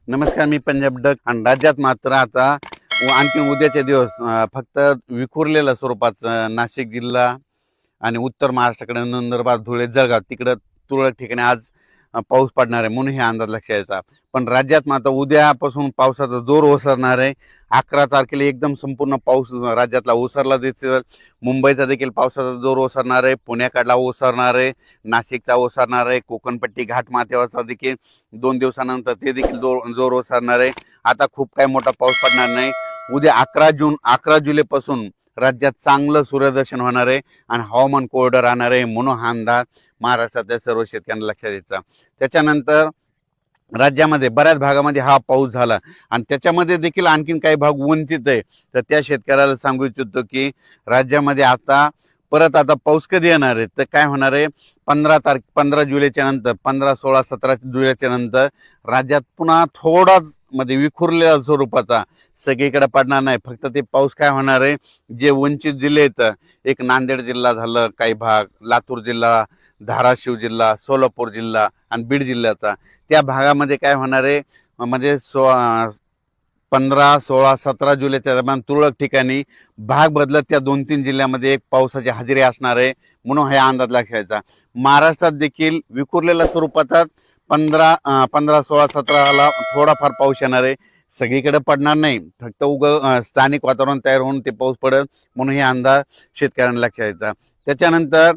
नमस्कार, मी पंजाब डक. आणि राज्यात मात्र आता आणखी उद्याचे दिवस फक्त विखुरलेल्या स्वरूपाचं नाशिक जिल्हा आणि उत्तर महाराष्ट्राकडे नंदुरबार, धुळे, जळगाव तिकडं तुरळक ठिकाणी आज पाऊस पडणार आहे म्हणून हे अंदाज लक्षात यायचा. पण राज्यात मात्र उद्यापासून पावसाचा जोर ओसरणार आहे. 11 तारखेला एकदम संपूर्ण पाऊस राज्यातला ओसरला दिसेल. मुंबईचा देखील पावसाचा जोर ओसरणार आहे, पुण्याकडला ओसरणार आहे, नाशिकचा ओसरणार आहे, कोकणपट्टी घाटमाथ्यावरचा देखील 2 दिवसानंतर ते देखील जोर ओसरणार आहे. आता खूप काही मोठा पाऊस पडणार नाही. उद्या 11 जुलैपासून राज्यात चांगलं सूर्यदर्शन होणार आहे आणि हवामान कोरडं राहणार आहे म्हणून हा अंदाज महाराष्ट्रातल्या सर्व शेतकऱ्यांना लक्षात द्यायचा. त्याच्यानंतर राज्यामध्ये बऱ्याच भागामध्ये हा पाऊस झाला आणि त्याच्यामध्ये देखील आणखीन काही भाग वंचित आहे. तर त्या शेतकऱ्याला सांगू इच्छितो की राज्यामध्ये आता पाऊस कधी येणार आहे, तर काय होणार आहे, 15 जुलैच्या नंतर, 15, 16, 17 जुलैच्या नंतर राज्यात पुन्हा थोडाच विखुरलेल्या स्वरूपाचा सगळीकडे पडणार नाही. फक्त ते पाऊस काय होणार आहे, जे वंचित जिल्हे आहेत, एक नांदेड जिल्हा झालं, काही भाग लातूर जिल्हा, धाराशिव जिल्हा, सोलापूर जिल्हा आणि बीड जिल्ह्याचा, त्या भागामध्ये काय होणार आहे, 15, 16, 17 जुलैच्या दरम्यान तुरळक ठिकाणी भाग बदलत त्या 2-3 जिल्ह्यामध्ये एक पावसाची हजेरी असणार आहे म्हणून हा अंदाज लक्षात. महाराष्ट्रात देखील विखुरलेल्या स्वरूपाचा 15, 16, 17ला थोडाफार पाऊस येणार आहे. सगळीकडे पडणार नाही, फक्त स्थानिक वातावरण तयार होऊन ते पाऊस पडेल म्हणून हे अंदाज शेतकऱ्यांना लक्षात यायचा. त्याच्यानंतर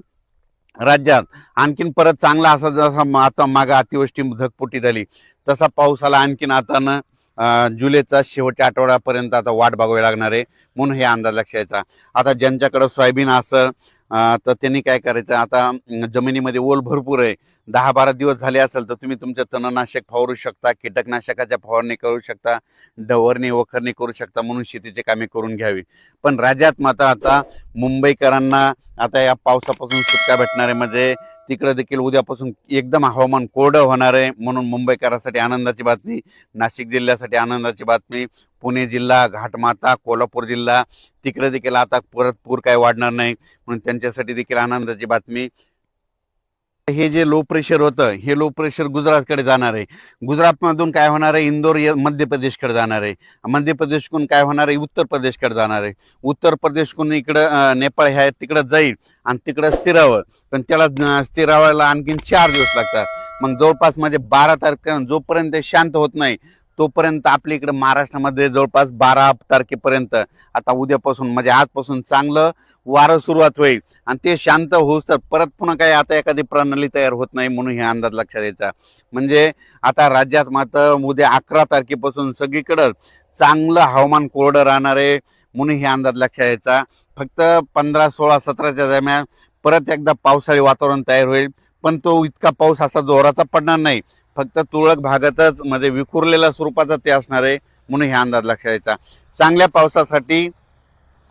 राज्यात आणखीन परत चांगला असा जसा आता मागं अतिवृष्टी धगपोटी झाली तसा पावसाला आणखीन आता जुलैचा शेवटच्या आठवड्यापर्यंत आता वाट बघावी लागणार आहे म्हणून हे अंदाज लक्षात यायचा. आता ज्यांच्याकडे सोयाबीन असेल तर त्यांनी काय करायचं, आता जमिनीमध्ये ओल भरपूर आहे, 10-12 दिवस झाले असेल तर तुम्ही तुमचं तणनाशक फवारू शकता, कीटकनाशकाच्या फवारणी करू शकता, डवरणी वखरणी करू शकता म्हणून शेतीची कामे करून घ्यावी. पण राज्यात मात्र आता मुंबईकरांना आता या पावसापासून सुटका भेटणार आहे. म्हणजे तिकडे देखील उद्यापासून एकदम हवामान कोरडं होणार आहे म्हणून मुंबईकरांसाठी आनंदाची बातमी, नाशिक जिल्ह्यासाठी आनंदाची बातमी, पुणे जिल्हा, घाटमाथा, कोल्हापूर जिल्हा तिकडे देखील आता परत पूर काय वाढणार नाही म्हणून त्यांच्यासाठी देखील आनंदाची बातमी. हे जे लो प्रेशर होतं, हे लो प्रेशर गुजरातकडे जाणार आहे. गुजरातमधून काय होणार आहे, इंदोर मध्य प्रदेशकडे जाणार आहे. मध्य प्रदेशकडून काय होणार आहे, उत्तर प्रदेशकडे जाणार आहे. उत्तर प्रदेशकडून इकडं नेपाळ ह्या तिकडं जाईल आणि तिकडं स्थिरावं, पण त्याला स्थिरावायला आणखीन 4 दिवस लागतात. मग जवळपास 12 तारखेपर्यंत जोपर्यंत शांत होत नाही तोपर्यंत आपल्या इकडे महाराष्ट्रामध्ये जवळपास 12 तारखेपर्यंत आता उद्यापासून आजपासून चांगलं वारं सुरुवात होईल आणि ते शांत होऊस तर परत पुन्हा काही आता एखादी प्रणाली तयार होत नाही म्हणून हे अंदाज लक्षात द्यायचा. म्हणजे आता राज्यात मात्र उद्या 11 तारखेपासून सगळीकडं चांगलं हवामान कोरडं राहणार आहे म्हणून हे अंदाज लक्षात द्यायचा. फक्त 15, 16, 17च्या दरम्यान परत एकदा पावसाळी वातावरण तयार होईल, पण तो इतका पाऊस असा जोराचा पडणार नाही, फक्त तुरळक भागातच विखुरलेल्या स्वरूपाचा ते असणार आहे म्हणून हे अंदाज लक्षात द्यायचा. चांगल्या पावसासाठी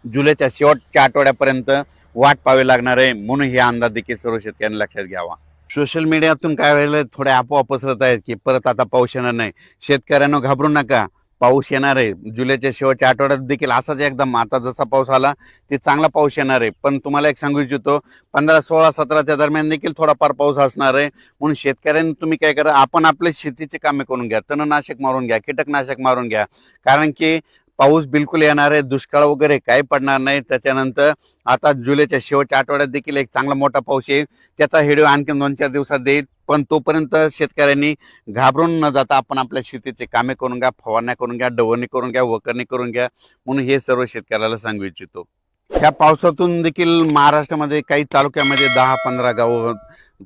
जुलैच्या शेवटच्या आठवड्यापर्यंत वाट पाहावी लागणार आहे म्हणून हे अंदाज देखील सर्व शेतकऱ्यांनी लक्षात घ्यावा. सोशल मीडियातून काय व्हायला थोडे अफवा पसरत आहेत की परत आता पाऊस येणार नाही. शेतकऱ्यांना घाबरू नका, पाऊस येणार आहे. जुलैच्या शेवटच्या आठवड्यात देखील असाच एकदम आता जसा पाऊस आला ते चांगला पाऊस येणार आहे. पण तुम्हाला एक सांगू इच्छितो, 15, 16, 17च्या दरम्यान देखील थोडाफार पाऊस असणार आहे म्हणून शेतकऱ्यांनी तुम्ही काय करा, आपण आपले शेतीचे कामे करून घ्या, तणनाशक मारून घ्या, कीटकनाशक मारून घ्या, कारण की पाऊस बिलकुल येणार आहे, दुष्काळ वगैरे काही पडणार नाही. त्याच्यानंतर आता जुलैच्या शेवटच्या आठवड्यात देखील एक चांगला मोठा पाऊस येईल, त्याचा व्हिडिओ आणखी 2-4 दिवसात देईल. पण तोपर्यंत शेतकऱ्यांनी घाबरून न जाता आपण आपल्या शेतीचे कामे करून घ्या, फवारण्या करून घ्या, डवरणी करून घ्या, वखरणी करून घ्या म्हणून हे सर्व शेतकऱ्याला सांगू इच्छितो. ह्या पावसातून देखील महाराष्ट्रामध्ये काही तालुक्यामध्ये 10-15 गावं,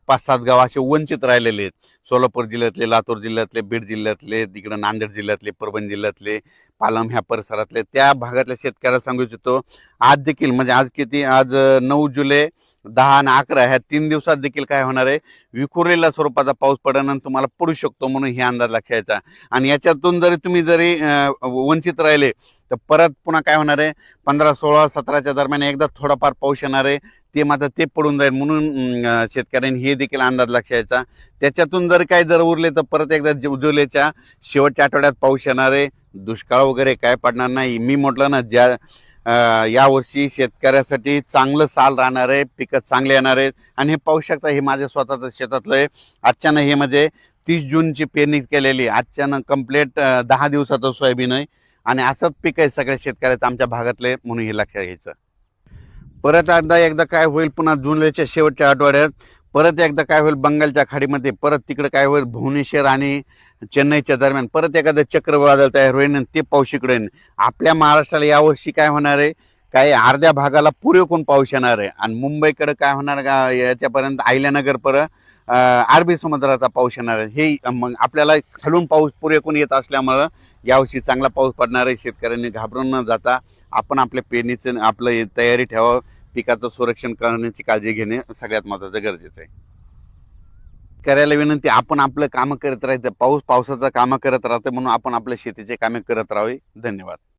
5-7 गाव असे वंचित राहिलेले आहेत. सोलापूर जिल्ह्यातले, लातूर जिल्ह्यातले, बीड जिल्ह्यातले, तिकडं नांदेड जिल्ह्यातले, परभणी जिल्ह्यातले, पालम ह्या परिसरातले त्या भागातल्या शेतकऱ्याला सांगू इच्छितो, आज देखील आज 9 जुलै, 10 आणि 11 ह्या 3 दिवसात देखील काय होणार आहे, विखुरलेल्या स्वरूपाचा पाऊस पडणं तुम्हाला पडू शकतो म्हणून हे अंदाज लक्षात यायचा. आणि याच्यातून तुम्ही वंचित राहिले तर परत पुन्हा काय होणार आहे, 15, 16, 17च्या दरम्यान एकदा थोडाफार पाऊस येणार आहे, ते मात्र ते पडून जाईल म्हणून शेतकऱ्यांनी हे देखील अंदाज लक्षात यायचा. त्याच्यातून जर उरले तर परत एकदा जुलैच्या शेवटच्या आठवड्यात पाऊस येणार आहे. दुष्काळ वगैरे काय पडणार नाही. मी म्हटलं ना, यावर्षी शेतकऱ्यासाठी चांगलं साल राहणार आहे, पिकं चांगले येणार आहेत. आणि हे पाहू शकता, हे माझ्या स्वतःचं शेतातलं आहे. अचानक हे 30 जूनची पेरणी केलेली, आजच्यानं कंप्लीट 10 दिवसाचं सोयाबीन आहे आणि असंच पीक आहे सगळ्या शेतकऱ्याचं आमच्या भागातले, म्हणून हे लक्षात घ्यायचं. परत एकदा काय होईल, पुन्हा जुलैच्या शेवटच्या आठवड्यात परत एकदा काय होईल, बंगालच्या खाडीमध्ये परत तिकडे काय होईल, भुवनेश्वर आणि चेन्नईच्या दरम्यान परत एखादं चक्रवादळ तयार होईल आणि ते पाऊस इकडे येईल. आपल्या महाराष्ट्राला यावर्षी काय होणार आहे, काही अर्ध्या भागाला पुरेपूर पाऊस येणार आहे आणि मुंबईकडे काय होणार का याच्यापर्यंत अहिल्यानगर परत अरबी समुद्राचा पाऊस येणार आहे. हे मग आपल्याला खालून पाऊस पुरेपूर येत असल्यामुळं यावर्षी चांगला पाऊस पडणार आहे. शेतकऱ्यांनी घाबरून न जाता आपण आपल्या पेरणीचं आपलं तयारी ठेवावं. पिकाचं संरक्षण करण्याची काळजी घेणे सगळ्यात महत्त्वाचं गरजेचं आहे. करायला विनंती, आपण आपलं कामं करत राहायचं. पावसाचं कामं करत राहतं म्हणून आपण आपल्या शेतीचे कामे करत राहावे. धन्यवाद.